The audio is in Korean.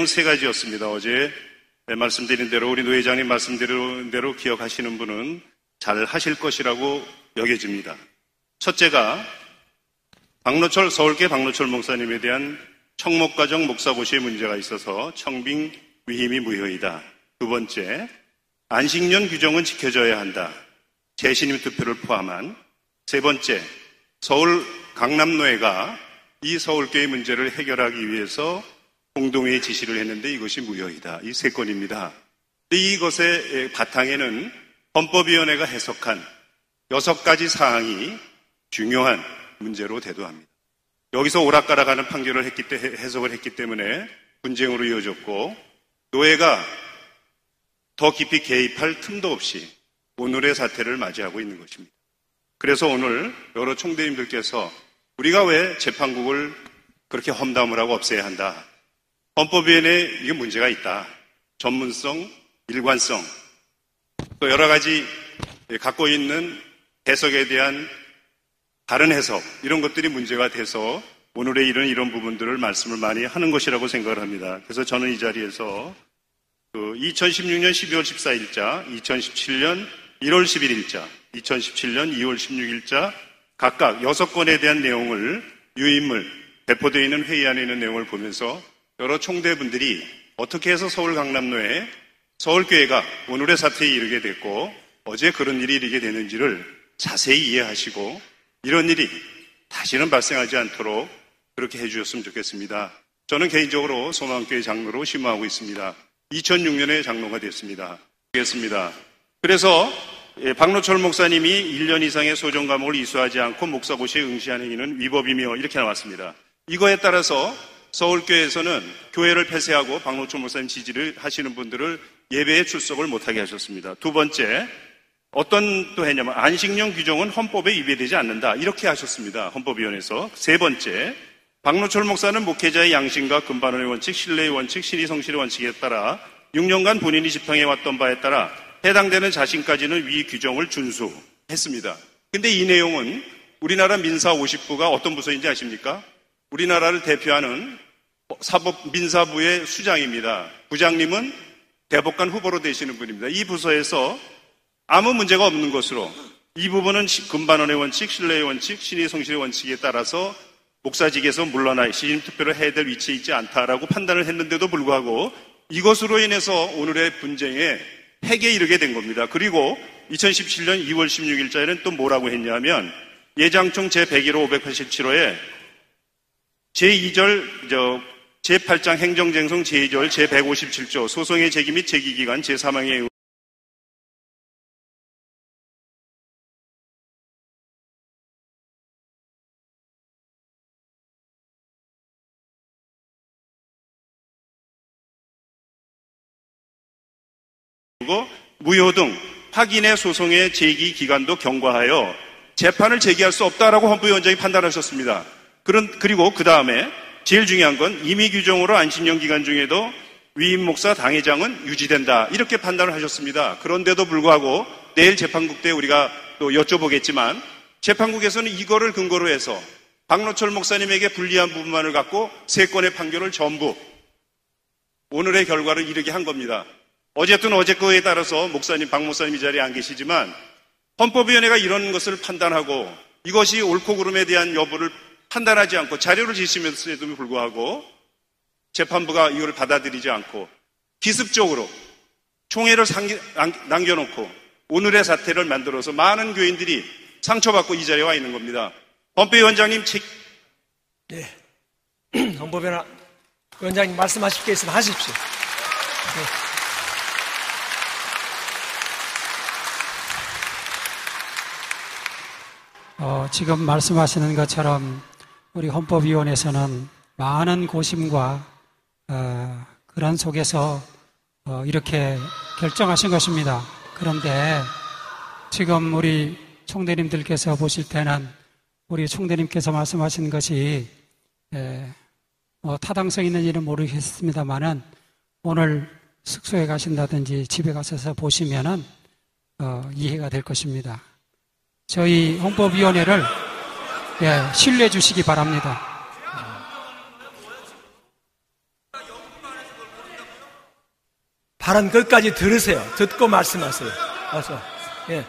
세 가지였습니다. 어제 말씀드린 대로 우리 노 회장님 말씀드린 대로 기억하시는 분은 잘 하실 것이라고 여겨집니다. 첫째가 서울교회 박노철 목사님에 대한 청목가정 목사고시에 문제가 있어서 청빙 위임이 무효이다. 두 번째, 안식년 규정은 지켜져야 한다. 재신임 투표를 포함한. 세 번째, 서울 강남노회가 이 서울교회 문제를 해결하기 위해서 공동회의 지시를 했는데 이것이 무효이다. 이 세 건입니다. 이것의 바탕에는 헌법위원회가 해석한 6가지 사항이 중요한 문제로 대두합니다. 여기서 오락가락하는 판결을 해석을 했기 때문에 분쟁으로 이어졌고, 노회가 더 깊이 개입할 틈도 없이 오늘의 사태를 맞이하고 있는 것입니다. 그래서 오늘 여러 총대님들께서 우리가 왜 재판국을 그렇게 험담을 하고 없애야 한다. 헌법위원회에 이게 문제가 있다. 전문성, 일관성, 또 여러 가지 갖고 있는 해석에 대한 다른 해석, 이런 것들이 문제가 돼서 오늘의 이런 부분들을 말씀을 많이 하는 것이라고 생각을 합니다. 그래서 저는 이 자리에서 2016년 12월 14일자, 2017년 1월 11일자, 2017년 2월 16일자 각각 6건에 대한 내용을 유인물, 배포되어 있는 회의안에 있는 내용을 보면서 여러 총대분들이 어떻게 해서 서울 강남로에 서울교회가 오늘의 사태에 이르게 됐고 어제 그런 일이 이르게 되는지를 자세히 이해하시고 이런 일이 다시는 발생하지 않도록 그렇게 해주셨으면 좋겠습니다. 저는 개인적으로 소망교회 장로로 심호하고 있습니다. 2006년에 장로가 됐습니다. 그래서 박노철 목사님이 1년 이상의 소정 과목을 이수하지 않고 목사고시에 응시한 행위는 위법이며 이렇게 나왔습니다. 이거에 따라서 서울교회에서는 교회를 폐쇄하고 박노철 목사님 지지를 하시는 분들을 예배에 출석을 못하게 하셨습니다. 두 번째, 어떤 또 했냐면 안식년 규정은 헌법에 위배되지 않는다. 이렇게 하셨습니다. 헌법위원회에서. 세 번째, 박노철 목사는 목회자의 양심과 금반원의 원칙, 신뢰의 원칙, 신의 성실의 원칙에 따라 6년간 본인이 집행해왔던 바에 따라 해당되는 자신까지는 위 규정을 준수했습니다. 근데 이 내용은 우리나라 민사 50부가 어떤 부서인지 아십니까? 우리나라를 대표하는 민사부의 수장입니다. 부장님은 대법관 후보로 되시는 분입니다. 이 부서에서 아무 문제가 없는 것으로 이 부분은 금반원의 원칙, 신뢰의 원칙, 신의 성실의 원칙에 따라서 목사직에서 물러나 시임 투표를 해야 될 위치에 있지 않다라고 판단을 했는데도 불구하고 이것으로 인해서 오늘의 분쟁에 핵에 이르게 된 겁니다. 그리고 2017년 2월 16일자에는 또 뭐라고 했냐면 예장총 제101호 587호에 제2절 제8장 행정쟁송 제2절 제157조 소송의 제기 및 제기기간 제3항에 무효 등 확인의 소송의 제기 기간도 경과하여 재판을 제기할 수 없다라고 헌법위원장이 판단하셨습니다. 그리고 그 다음에 제일 중요한 건 임의 규정으로 안식년 기간 중에도 위임 목사 당회장은 유지된다. 이렇게 판단을 하셨습니다. 그런데도 불구하고 내일 재판국 때 우리가 또 여쭤보겠지만 재판국에서는 이거를 근거로 해서 박노철 목사님에게 불리한 부분만을 갖고 3건의 판결을 전부 오늘의 결과를 이르게 한 겁니다. 어쨌든 어제 거에 따라서 박 목사님 이 자리에 안 계시지만 헌법위원회가 이런 것을 판단하고 이것이 옳고 그름에 대한 여부를 판단하지 않고 자료를 제시했음에도 불구하고 재판부가 이걸 받아들이지 않고 기습적으로 총회를 남겨놓고 오늘의 사태를 만들어서 많은 교인들이 상처받고 이 자리에 와 있는 겁니다. 헌법위원장님 네. 헌법위원장님 말씀하실 게 있으면 하십시오. 네. 지금 말씀하시는 것처럼 우리 헌법위원회에서는 많은 고심과 그런 속에서 이렇게 결정하신 것입니다. 그런데 지금 우리 총대님들께서 보실 때는 우리 총대님께서 말씀하신 것이 타당성 있는 일은 모르겠습니다만은 오늘 숙소에 가신다든지 집에 가셔서 보시면은 이해가 될 것입니다. 저희 헌법위원회를 신뢰해 주시기 바랍니다. 발언 끝까지 들으세요. 듣고 말씀하세요. 어서. 예.